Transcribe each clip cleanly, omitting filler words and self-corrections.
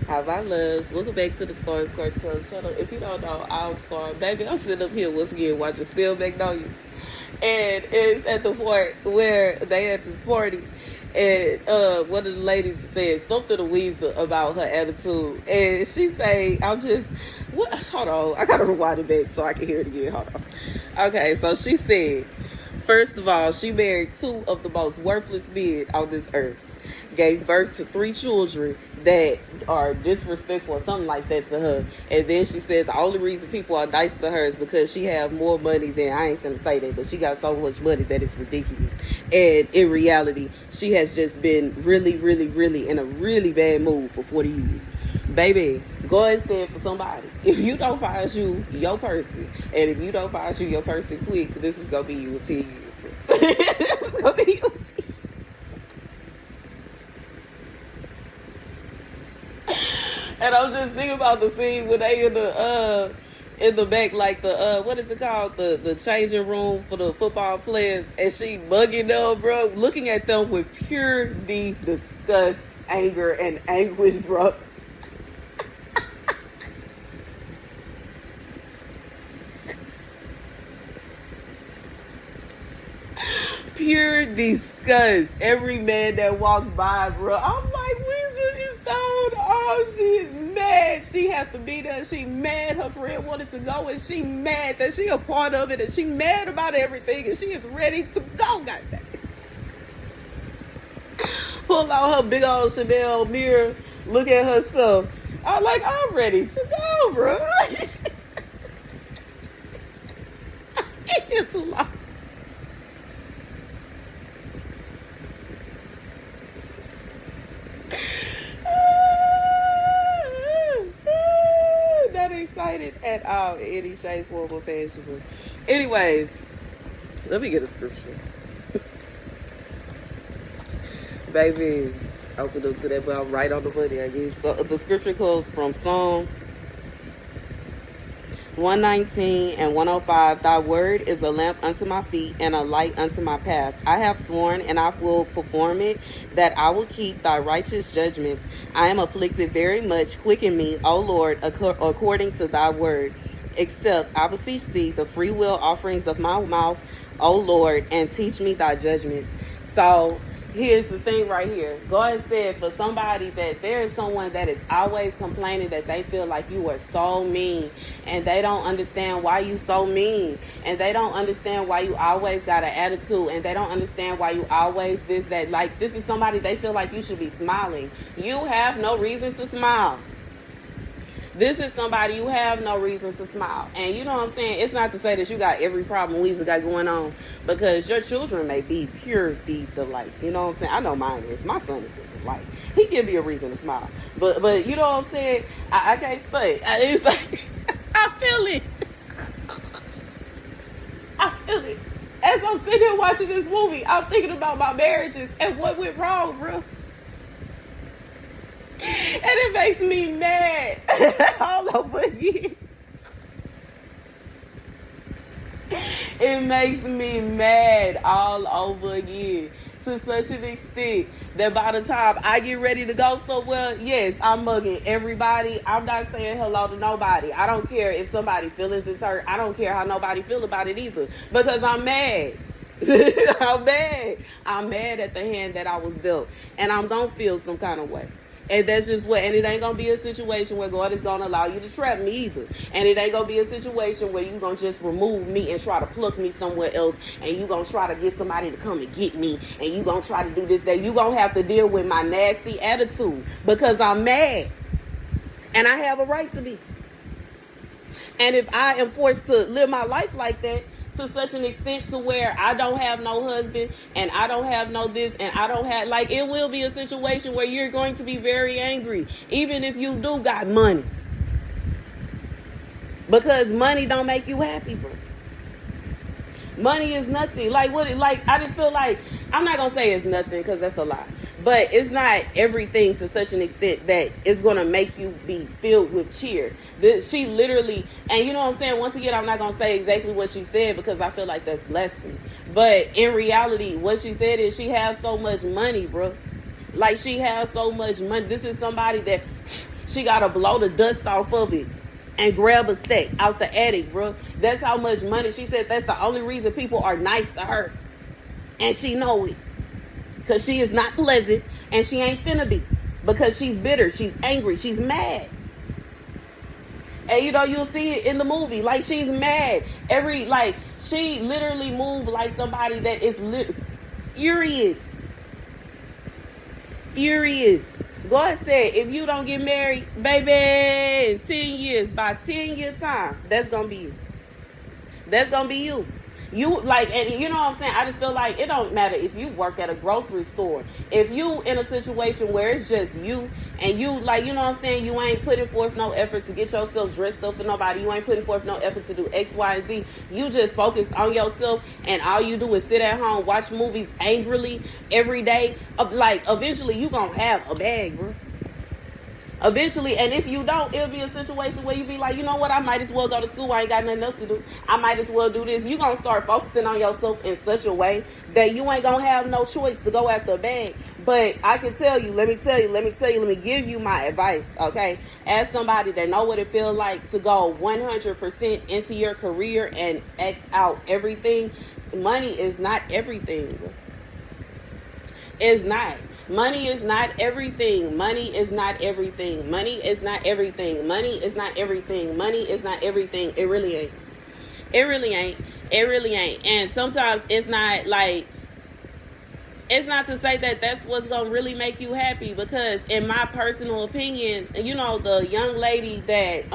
How my loves. Welcome back to the Starscartel channel. If you don't know, I'm Star. Baby, I'm sitting up here once again watching Still Magnolias. And it's at the point where they at this party. And one of the ladies said something to Weezer about her attitude. And she say, what? Hold on. I got to rewind it back so I can hear it again. Hold on. Okay, so she said, first of all, she married two of the most worthless men on this earth. Gave birth to 3 children that are disrespectful or something like that to her. And then she said the only reason people are nice to her is because she have more money than, I ain't finna say that, but she got so much money that it's ridiculous. And in reality, she has just been really, really, really in a really bad mood for 40 years. Baby, God said for somebody, if you don't find you your person, and if you don't find you your person quick, this is gonna be you in 10 years, bro. This is gonna be you in 10 years. And I'm just thinking about the scene when they in the back, like the what is it called, the changing room for the football players, and she bugging them, bro, looking at them with pure disgust, anger, and anguish, bro. Pure disgust. Every man that walked by, bro, I'm like, Weezer is stoned. Oh, she is mad. She has to be there. She mad her friend wanted to go, and she mad that she a part of it, and she mad about everything, and she is ready to go, goddamn. Pull out her big old Chanel mirror, look at herself. I'm ready to go, bro. It's too long. Not excited at all in any shape, form, or fashion. Anyway, let me get a scripture. Baby, open up to that, but I'm right on the money, I guess. So the scripture comes from Psalm 119 and 105. Thy word is a lamp unto my feet and a light unto my path. I have sworn and I will perform it, that I will keep thy righteous judgments. I am afflicted very much. Quicken me, O Lord, according to thy word. Accept, I beseech thee, the free will offerings of my mouth, O Lord, and teach me thy judgments. So here's the thing right here. God said for somebody that there is someone that is always complaining that they feel like you are so mean, and they don't understand why you so mean, and they don't understand why you always got an attitude, and they don't understand why you always this, that. Like, this is somebody they feel like you should be smiling. You have no reason to smile. This is somebody you have no reason to smile. And you know what I'm saying? It's not to say that you got every problem Weezer got going on, because your children may be pure deep delights. You know what I'm saying? I know mine is. My son is a delight. He give me a reason to smile. But you know what I'm saying? I can't stay. It's like, I feel it. I feel it. As I'm sitting here watching this movie, I'm thinking about my marriages and what went wrong, bro. And it makes me mad all over again. It makes me mad all over again, to such an extent that by the time I get ready to go somewhere, yes, I'm mugging everybody. I'm not saying hello to nobody. I don't care if somebody's feelings is hurt. I don't care how nobody feel about it either, because I'm mad. I'm mad. I'm mad at the hand that I was dealt, and I'm gonna feel some kind of way. And that's just what, and it ain't gonna be a situation where God is gonna allow you to trap me either. And it ain't gonna be a situation where you gonna just remove me and try to pluck me somewhere else, and you gonna try to get somebody to come and get me, and you gonna try to do this, that. You gonna have to deal with my nasty attitude, because I'm mad. And I have a right to be. And if I am forced to live my life like that, to such an extent to where I don't have no husband, and I don't have no this, and I don't have, like, it will be a situation where you're going to be very angry, even if you do got money. Because money don't make you happy, bro. Money is nothing. Like, I just feel like, I'm not going to say it's nothing, because that's a lie. But it's not everything to such an extent that it's going to make you be filled with cheer. She literally, and you know what I'm saying? Once again, I'm not going to say exactly what she said, because I feel like that's blasphemy. But in reality, what she said is she has so much money, bro. Like, she has so much money. This is somebody that She got to blow the dust off of it and grab a stack out the attic, bro. That's how much money. She said that's the only reason people are nice to her. And she know it. Because she is not pleasant and she ain't finna be. Because she's bitter, she's angry, she's mad. And you know, you'll see it in the movie. Like, she's mad. She literally moved like somebody that is furious. Furious. God said, if you don't get married, baby, in 10 years, by 10-year time, that's going to be you. That's going to be you. You, like, and you know what I'm saying? I just feel like it don't matter if you work at a grocery store. If you in a situation where it's just you and you, like, you know what I'm saying? You ain't putting forth no effort to get yourself dressed up for nobody. You ain't putting forth no effort to do X, Y, and Z. You just focus on yourself and all you do is sit at home, watch movies angrily every day. Like, eventually you gonna have a bag, bro. Eventually, and if you don't, it'll be a situation where you be like, you know what, I might as well go to school. I ain't got nothing else to do. I might as well do this. You gonna start focusing on yourself in such a way that you ain't gonna have no choice to go after a bag. But I can tell you, let me give you my advice, okay? As somebody that know what it feels like to go 100% into your career and X out everything, money is not everything. It's not. Money is not everything. Money is not everything. Money is not everything. Money is not everything. Money is not everything. It really ain't. It really ain't. It really ain't. And sometimes it's not like, it's not to say that that's what's going to really make you happy, because in my personal opinion, you know, the young lady that,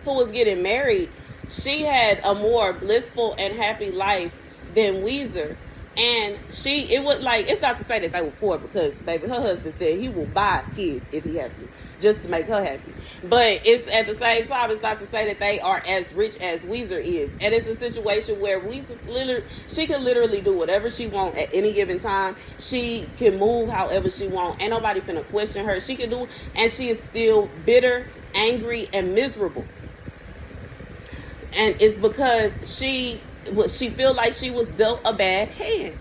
who was getting married, she had a more blissful and happy life than Weezer. And it was like, it's not to say that they were poor, because, baby, her husband said he will buy kids if he had to, just to make her happy. But it's at the same time, it's not to say that they are as rich as Weezer is. And it's a situation where Weezer, she can literally do whatever she wants at any given time. She can move however she wants. Ain't nobody finna question her. She can do, and she is still bitter, angry, and miserable. And it's because she feel like she was dealt a bad hand,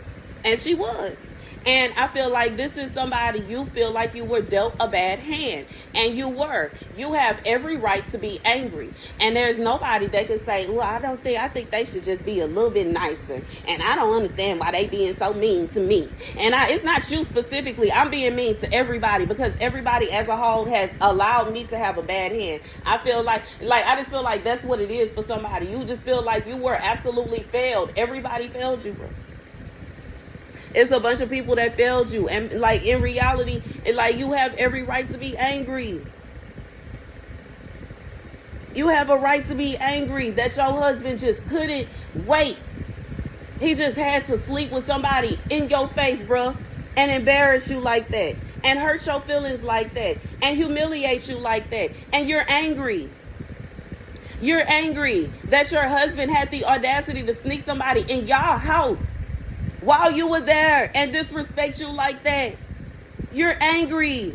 and she was. And I feel like this is somebody you feel like you were dealt a bad hand, and you were. You have every right to be angry, and there's nobody that can say, well, I think they should just be a little bit nicer, and I don't understand why they being so mean to me. And it's not you specifically. I'm being mean to everybody, because everybody as a whole has allowed me to have a bad hand. I feel like I just feel like that's what it is for somebody. You just feel like you were absolutely failed. Everybody failed you, bro. It's a bunch of people that failed you. And, like, in reality, you have every right to be angry. You have a right to be angry that your husband just couldn't wait. He just had to sleep with somebody in your face, bro, and embarrass you like that, and hurt your feelings like that, and humiliate you like that. And you're angry. You're angry that your husband had the audacity to sneak somebody in y'all house while you were there and disrespect you like that. You're angry.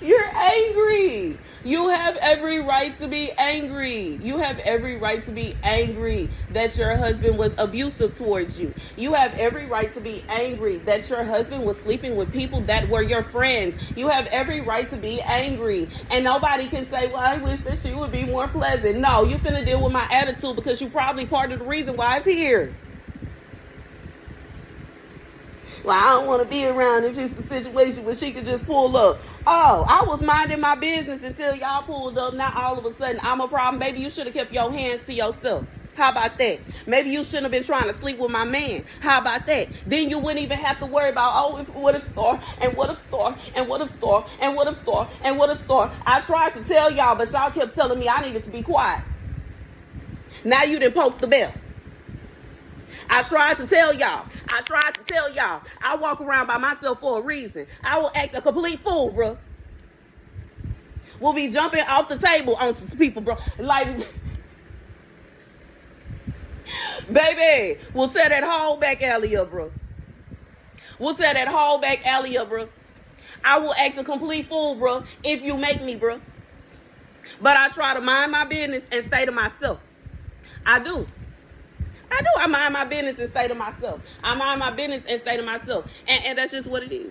You're angry. You have every right to be angry. You have every right to be angry that your husband was abusive towards you. You have every right to be angry that your husband was sleeping with people that were your friends. You have every right to be angry. And nobody can say, well, I wish that she would be more pleasant. No, you finna deal with my attitude, because you probably part of the reason why it's here. Well, I don't want to be around if it's a situation where she could just pull up. Oh, I was minding my business until y'all pulled up. Now all of a sudden I'm a problem. Maybe you should have kept your hands to yourself. How about that? Maybe you shouldn't have been trying to sleep with my man. How about that? Then you wouldn't even have to worry about, oh, what if Star, and what if Star, and what if Star, and what if Star, and what if Star. I tried to tell y'all, but y'all kept telling me I needed to be quiet. Now you done poked the bell. I tried to tell y'all. I walk around by myself for a reason. I will act a complete fool, bro. We'll be jumping off the table onto people, bro. Like, baby, we'll tear that whole back alley up, bro. I will act a complete fool, bro, if you make me, bro. But I try to mind my business and stay to myself. I do. I mind my business and stay to myself. And that's just what it is.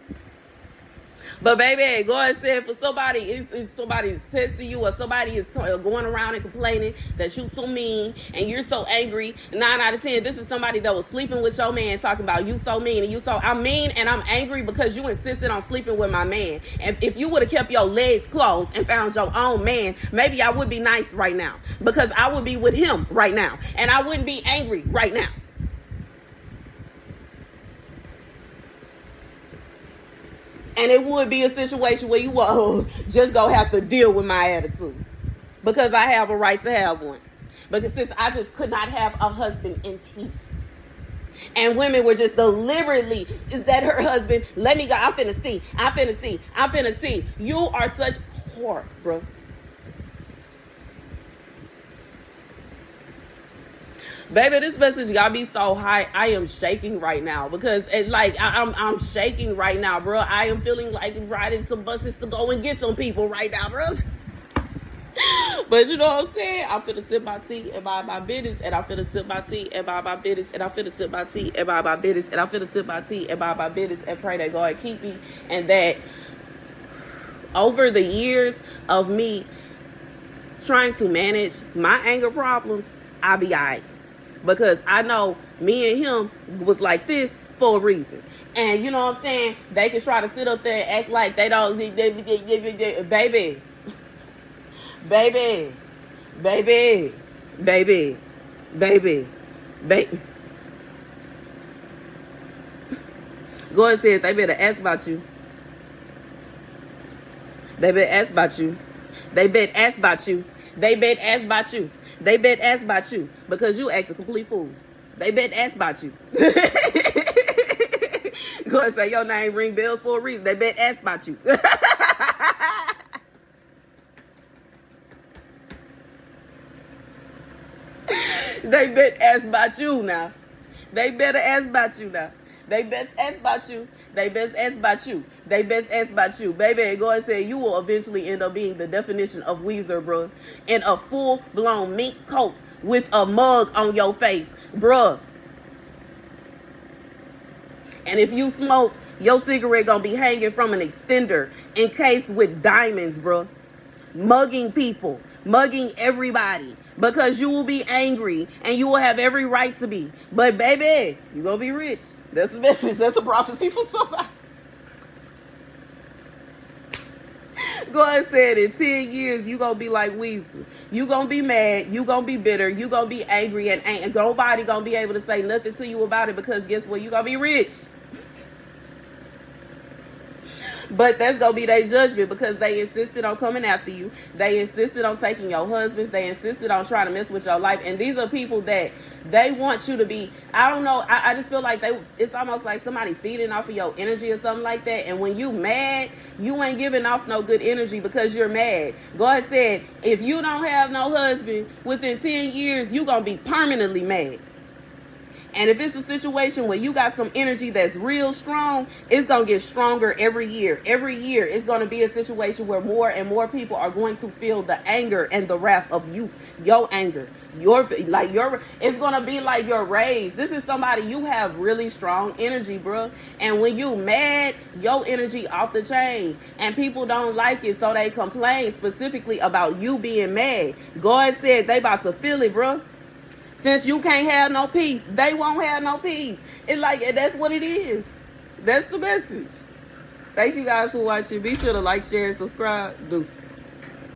But baby, God said for somebody, it's somebody's testing you, or somebody is going around and complaining that you so mean and you're so angry. 9 out of 10, this is somebody that was sleeping with your man talking about you so mean and you so, I'm mean and I'm angry because you insisted on sleeping with my man. And if you would have kept your legs closed and found your own man, maybe I would be nice right now, because I would be with him right now and I wouldn't be angry right now. And it would be a situation where you will just go have to deal with my attitude, because I have a right to have one. Because since I just could not have a husband in peace. And women were just deliberately, is that her husband? Let me go. I'm finna see. You are such whore, bro. Baby, this message got me so high. I am shaking right now, because it's like I'm shaking right now, bro. I am feeling like riding some buses to go and get some people right now, bro. But you know what I'm saying? I'm finna sip my tea and mind my business, and I'm finna sip my tea and mind my business, and I'm finna sip my tea and mind my business, and I'm finna sip my tea and mind my business, and pray that God keep me, and that over the years of me trying to manage my anger problems, I'll be all right. Because I know me and him was like this for a reason. And you know what I'm saying? They can try to sit up there and act like they don't, baby. God said they better ask about you. They better ask about you. They better ask about you. They better ask about you. They bet ask about you, because you act a complete fool. They bet ask about you. Go and say your name ring bells for a reason. They bet ask about you. They bet ask about you now. They better ask about you now. They best ask about you. They best ask about you. They best ask about you. Baby, go and say you will eventually end up being the definition of Weezer, bro. In a full-blown mink coat with a mug on your face, bruh. And if you smoke, your cigarette gonna be hanging from an extender encased with diamonds, bruh. Mugging people. Mugging everybody. Because you will be angry and you will have every right to be. But baby, you gonna be rich. That's a message. That's a prophecy for somebody. God said in 10 years, you gonna be like Weezer. You gonna be mad. You gonna be bitter. You gonna be angry. And nobody gonna be able to say nothing to you about it, because guess what? You gonna be rich. But that's going to be their judgment, because they insisted on coming after you. They insisted on taking your husbands. They insisted on trying to mess with your life. And these are people that they want you to be, I don't know, I just feel like it's almost like somebody feeding off of your energy or something like that. And when you mad, you ain't giving off no good energy because you're mad. God said, if you don't have no husband within 10 years, you going to be permanently mad. And if it's a situation where you got some energy that's real strong, it's going to get stronger every year. Every year, it's going to be a situation where more and more people are going to feel the anger and the wrath of you. Your anger. It's going to be like your rage. This is somebody, you have really strong energy, bro. And when you mad, your energy off the chain. And people don't like it, so they complain specifically about you being mad. God said they about to feel it, bro. Since you can't have no peace, they won't have no peace. It's like, that's what it is. That's the message. Thank you guys for watching. Be sure to like, share, and subscribe. Deuces.